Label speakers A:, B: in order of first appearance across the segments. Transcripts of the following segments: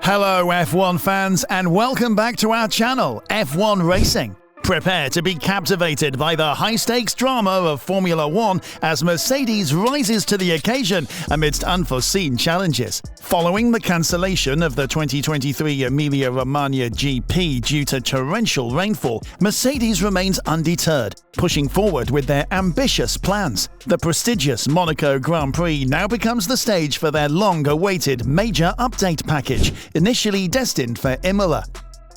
A: Hello F1 fans and welcome back to our channel, F1 Racing. Prepare to be captivated by the high-stakes drama of Formula One as Mercedes rises to the occasion amidst unforeseen challenges. Following the cancellation of the 2023 Emilia Romagna GP due to torrential rainfall, Mercedes remains undeterred, pushing forward with their ambitious plans. The prestigious Monaco Grand Prix now becomes the stage for their long-awaited major update package, initially destined for Imola.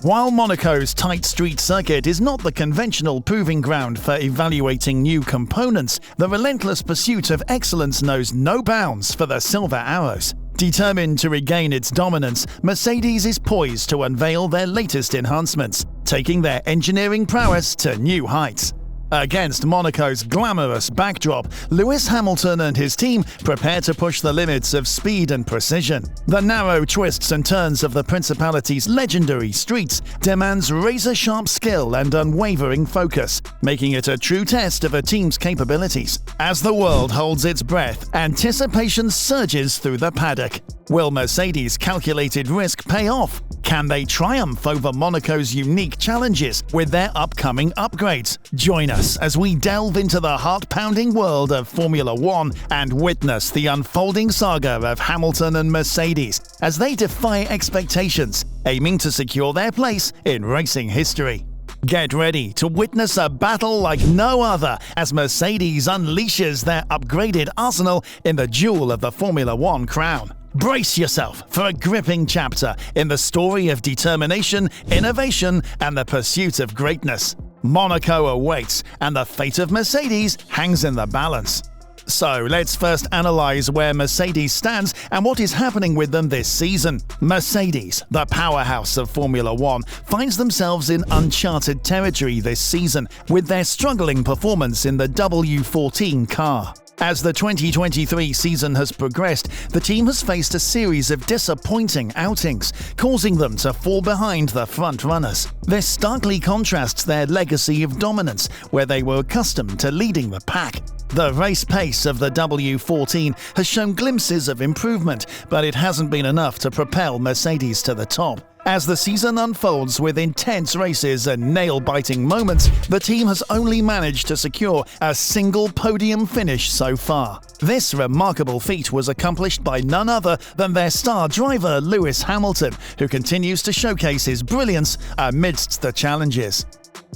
A: While Monaco's tight street circuit is not the conventional proving ground for evaluating new components, the relentless pursuit of excellence knows no bounds for the Silver Arrows. Determined to regain its dominance, Mercedes is poised to unveil their latest enhancements, taking their engineering prowess to new heights. Against Monaco's glamorous backdrop, Lewis Hamilton and his team prepare to push the limits of speed and precision. The narrow twists and turns of the Principality's legendary streets demands razor-sharp skill and unwavering focus, making it a true test of a team's capabilities. As the world holds its breath, anticipation surges through the paddock. Will Mercedes' calculated risk pay off? Can they triumph over Monaco's unique challenges with their upcoming upgrades? Join us as we delve into the heart-pounding world of Formula One and witness the unfolding saga of Hamilton and Mercedes as they defy expectations, aiming to secure their place in racing history. Get ready to witness a battle like no other as Mercedes unleashes their upgraded arsenal in the duel of the Formula One crown. Brace yourself for a gripping chapter in the story of determination, innovation, and the pursuit of greatness. Monaco awaits, and the fate of Mercedes hangs in the balance. So let's first analyze where Mercedes stands and what is happening with them this season. Mercedes, the powerhouse of Formula One, finds themselves in uncharted territory this season with their struggling performance in the W14 car. As the 2023 season has progressed, the team has faced a series of disappointing outings, causing them to fall behind the front runners. This starkly contrasts their legacy of dominance, where they were accustomed to leading the pack. The race pace of the W14 has shown glimpses of improvement, but it hasn't been enough to propel Mercedes to the top. As the season unfolds with intense races and nail-biting moments, the team has only managed to secure a single podium finish so far. This remarkable feat was accomplished by none other than their star driver Lewis Hamilton, who continues to showcase his brilliance amidst the challenges.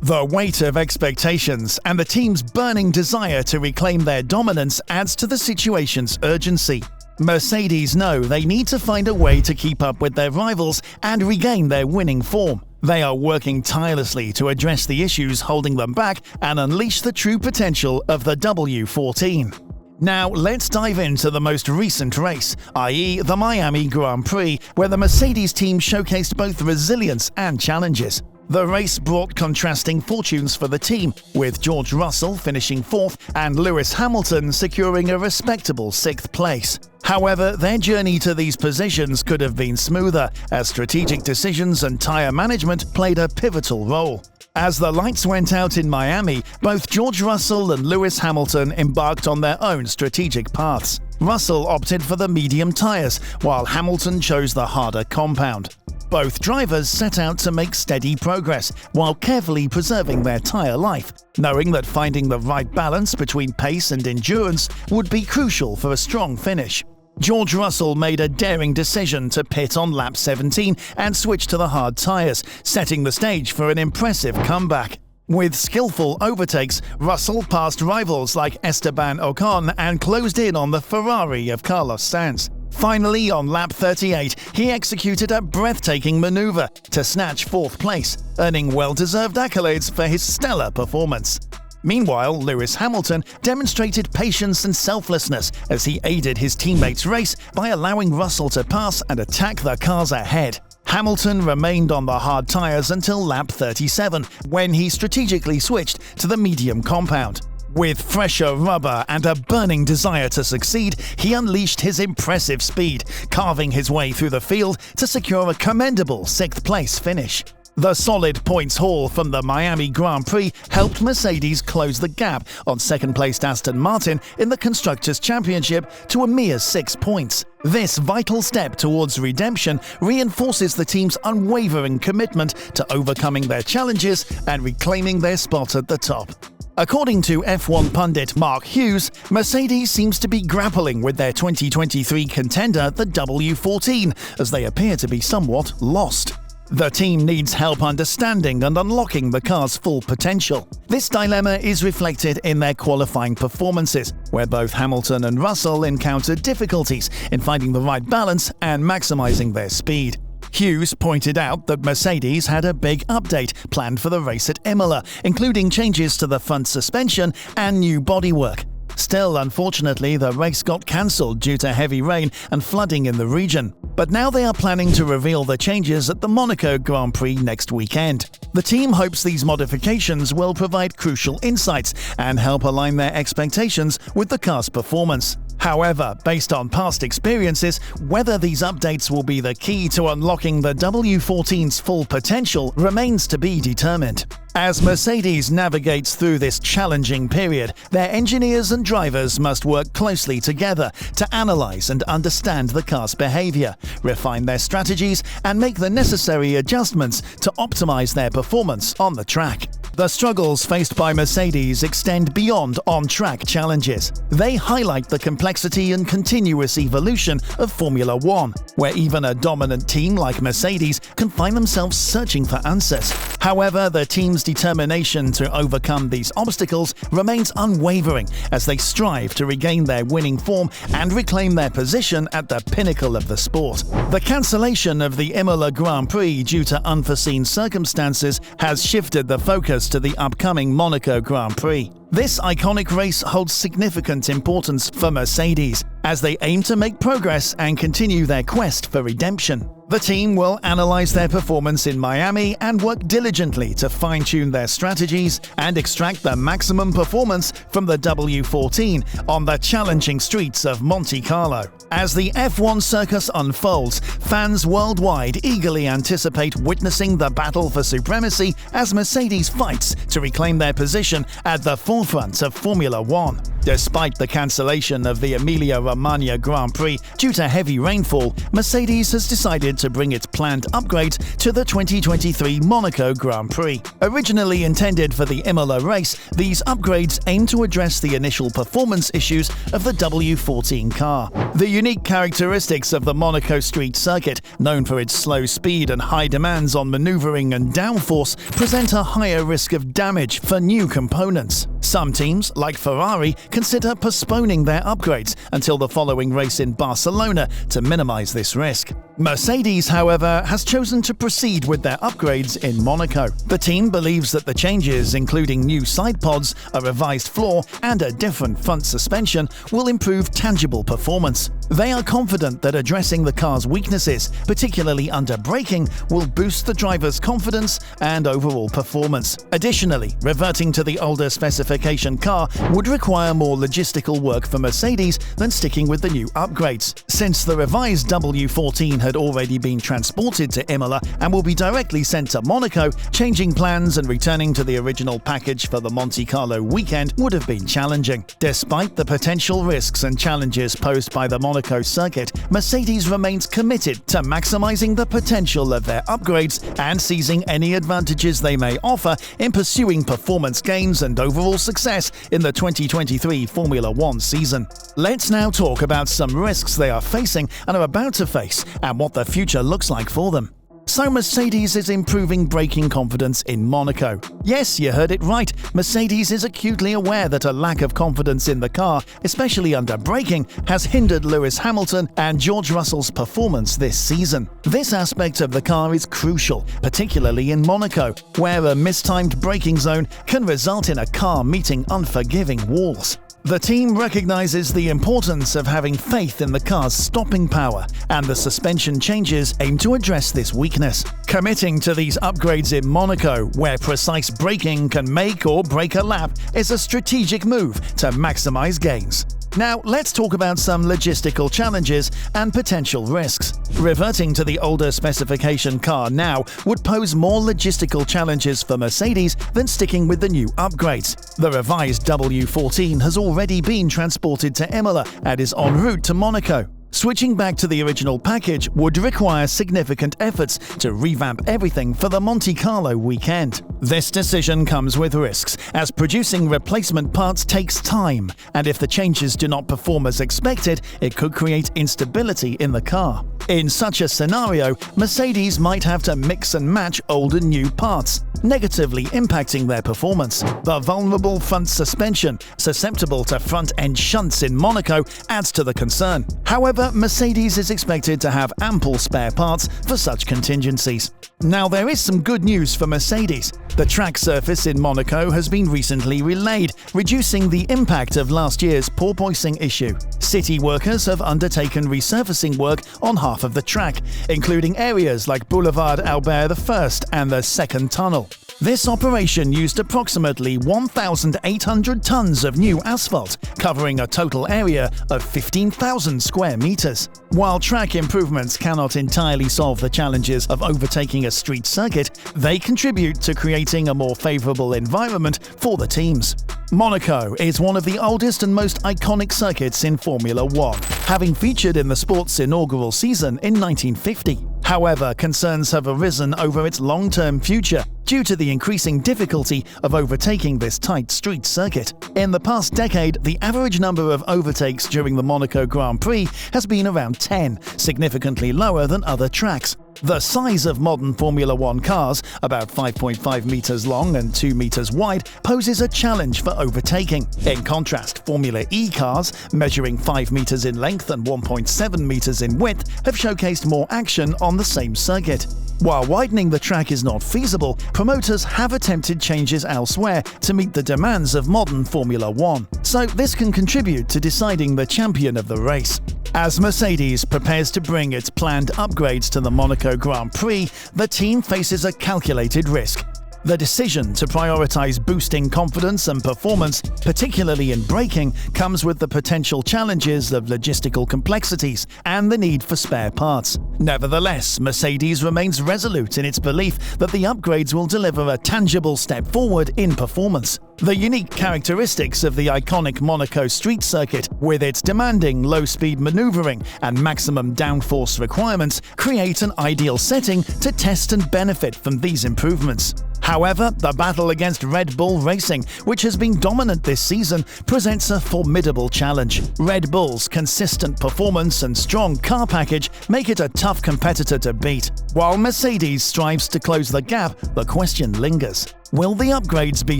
A: The weight of expectations and the team's burning desire to reclaim their dominance adds to the situation's urgency. Mercedes know they need to find a way to keep up with their rivals and regain their winning form. They are working tirelessly to address the issues holding them back and unleash the true potential of the W14. Now let's dive into the most recent race, i.e. the Miami Grand Prix, where the Mercedes team showcased both resilience and challenges. The race brought contrasting fortunes for the team, with George Russell finishing fourth and Lewis Hamilton securing a respectable sixth place. However, their journey to these positions could have been smoother, as strategic decisions and tyre management played a pivotal role. As the lights went out in Miami, both George Russell and Lewis Hamilton embarked on their own strategic paths. Russell opted for the medium tyres, while Hamilton chose the harder compound. Both drivers set out to make steady progress while carefully preserving their tyre life, knowing that finding the right balance between pace and endurance would be crucial for a strong finish. George Russell made a daring decision to pit on lap 17 and switch to the hard tyres, setting the stage for an impressive comeback. With skillful overtakes, Russell passed rivals like Esteban Ocon and closed in on the Ferrari of Carlos Sainz. Finally, on lap 38, he executed a breathtaking maneuver to snatch fourth place, earning well-deserved accolades for his stellar performance. Meanwhile, Lewis Hamilton demonstrated patience and selflessness as he aided his teammates' race by allowing Russell to pass and attack the cars ahead. Hamilton remained on the hard tyres until lap 37, when he strategically switched to the medium compound. With fresher rubber and a burning desire to succeed, he unleashed his impressive speed, carving his way through the field to secure a commendable sixth-place finish. The solid points haul from the Miami Grand Prix helped Mercedes close the gap on second-placed Aston Martin in the Constructors' Championship to a mere 6 points. This vital step towards redemption reinforces the team's unwavering commitment to overcoming their challenges and reclaiming their spot at the top. According to F1 pundit Mark Hughes, Mercedes seems to be grappling with their 2023 contender, the W14, as they appear to be somewhat lost. The team needs help understanding and unlocking the car's full potential. This dilemma is reflected in their qualifying performances, where both Hamilton and Russell encountered difficulties in finding the right balance and maximizing their speed. Hughes pointed out that Mercedes had a big update planned for the race at Imola, including changes to the front suspension and new bodywork. Still, unfortunately, the race got cancelled due to heavy rain and flooding in the region. But now they are planning to reveal the changes at the Monaco Grand Prix next weekend. The team hopes these modifications will provide crucial insights and help align their expectations with the car's performance. However, based on past experiences, whether these updates will be the key to unlocking the W14's full potential remains to be determined. As Mercedes navigates through this challenging period, their engineers and drivers must work closely together to analyze and understand the car's behavior, refine their strategies, and make the necessary adjustments to optimize their performance on the track. The struggles faced by Mercedes extend beyond on-track challenges. They highlight the complexity and continuous evolution of Formula One, where even a dominant team like Mercedes can find themselves searching for answers. However, the team's determination to overcome these obstacles remains unwavering as they strive to regain their winning form and reclaim their position at the pinnacle of the sport. The cancellation of the Imola Grand Prix due to unforeseen circumstances has shifted the focus to the upcoming Monaco Grand Prix. This iconic race holds significant importance for Mercedes as they aim to make progress and continue their quest for redemption. The team will analyze their performance in Miami and work diligently to fine-tune their strategies and extract the maximum performance from the W14 on the challenging streets of Monte Carlo. As the F1 circus unfolds, fans worldwide eagerly anticipate witnessing the battle for supremacy as Mercedes fights to reclaim their position at the forefront of Formula One. Despite the cancellation of the Emilia Romagna Grand Prix due to heavy rainfall, Mercedes has decided to bring its planned upgrades to the 2023 Monaco Grand Prix. Originally intended for the Imola race, these upgrades aim to address the initial performance issues of the W14 car. The unique characteristics of the Monaco street circuit, known for its slow speed and high demands on maneuvering and downforce, present a higher risk of damage for new components. Some teams, like Ferrari, consider postponing their upgrades until the following race in Barcelona to minimize this risk. Mercedes, however, has chosen to proceed with their upgrades in Monaco. The team believes that the changes, including new side pods, a revised floor, and a different front suspension, will improve tangible performance. They are confident that addressing the car's weaknesses, particularly under braking, will boost the driver's confidence and overall performance. Additionally, reverting to the older specification car would require more logistical work for Mercedes than sticking with the new upgrades. Since the revised W14 had already been transported to Imola and will be directly sent to Monaco, changing plans and returning to the original package for the Monte Carlo weekend would have been challenging. Despite the potential risks and challenges posed by the Monaco circuit, Mercedes remains committed to maximizing the potential of their upgrades and seizing any advantages they may offer in pursuing performance gains and overall success in the 2023 Formula One season. Let's now talk about some risks they are facing and are about to face and what the future looks like for them. So Mercedes is improving braking confidence in Monaco. Yes, you heard it right. Mercedes is acutely aware that a lack of confidence in the car, especially under braking, has hindered Lewis Hamilton and George Russell's performance this season. This aspect of the car is crucial, particularly in Monaco, where a mistimed braking zone can result in a car meeting unforgiving walls. The team recognizes the importance of having faith in the car's stopping power, and the suspension changes aim to address this weakness. Committing to these upgrades in Monaco, where precise braking can make or break a lap, is a strategic move to maximize gains. Now, let's talk about some logistical challenges and potential risks. Reverting to the older specification car now would pose more logistical challenges for Mercedes than sticking with the new upgrades. The revised W14 has already been transported to Imola and is en route to Monaco. Switching back to the original package would require significant efforts to revamp everything for the Monte Carlo weekend. This decision comes with risks, as producing replacement parts takes time, and if the changes do not perform as expected, it could create instability in the car. In such a scenario, Mercedes might have to mix and match old and new parts, negatively impacting their performance. The vulnerable front suspension, susceptible to front-end shunts in Monaco, adds to the concern. However, Mercedes is expected to have ample spare parts for such contingencies. Now, there is some good news for Mercedes. The track surface in Monaco has been recently relayed, reducing the impact of last year's porpoising issue. City workers have undertaken resurfacing work on half of the track, including areas like Boulevard Albert I and the second tunnel. This operation used approximately 1,800 tons of new asphalt, covering a total area of 15,000 square meters. While track improvements cannot entirely solve the challenges of overtaking a street circuit, they contribute to creating a more favorable environment for the teams. Monaco is one of the oldest and most iconic circuits in Formula One, having featured in the sport's inaugural season in 1950. However, concerns have arisen over its long-term future due to the increasing difficulty of overtaking this tight street circuit. In the past decade, the average number of overtakes during the Monaco Grand Prix has been around 10, significantly lower than other tracks. The size of modern Formula One cars, about 5.5 meters long and 2 meters wide, poses a challenge for overtaking. In contrast, Formula E cars, measuring 5 meters in length and 1.7 meters in width, have showcased more action on the same circuit. While widening the track is not feasible, promoters have attempted changes elsewhere to meet the demands of modern Formula One, so this can contribute to deciding the champion of the race. As Mercedes prepares to bring its planned upgrades to the Monaco Grand Prix, the team faces a calculated risk. The decision to prioritize boosting confidence and performance, particularly in braking, comes with the potential challenges of logistical complexities and the need for spare parts. Nevertheless, Mercedes remains resolute in its belief that the upgrades will deliver a tangible step forward in performance. The unique characteristics of the iconic Monaco street circuit, with its demanding low-speed maneuvering and maximum downforce requirements, create an ideal setting to test and benefit from these improvements. However, the battle against Red Bull Racing, which has been dominant this season, presents a formidable challenge. Red Bull's consistent performance and strong car package make it a tough competitor to beat. While Mercedes strives to close the gap, the question lingers. Will the upgrades be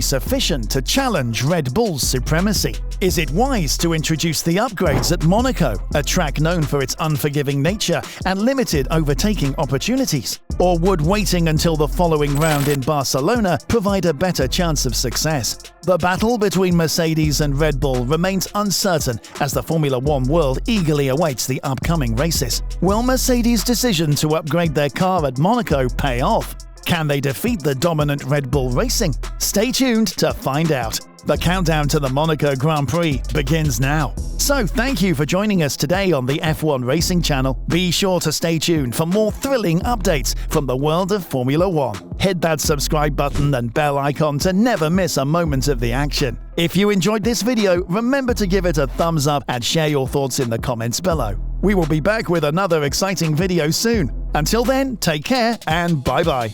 A: sufficient to challenge Red Bull's supremacy? Is it wise to introduce the upgrades at Monaco, a track known for its unforgiving nature and limited overtaking opportunities? Or would waiting until the following round in Barcelona provide a better chance of success? The battle between Mercedes and Red Bull remains uncertain as the Formula One world eagerly awaits the upcoming races. Will Mercedes' decision to upgrade their car at Monaco pay off? Can they defeat the dominant Red Bull Racing? Stay tuned to find out. The countdown to the Monaco Grand Prix begins now. So thank you for joining us today on the F1 Racing channel. Be sure to stay tuned for more thrilling updates from the world of Formula One. Hit that subscribe button and bell icon to never miss a moment of the action. If you enjoyed this video, remember to give it a thumbs up and share your thoughts in the comments below. We will be back with another exciting video soon. Until then, take care and bye-bye.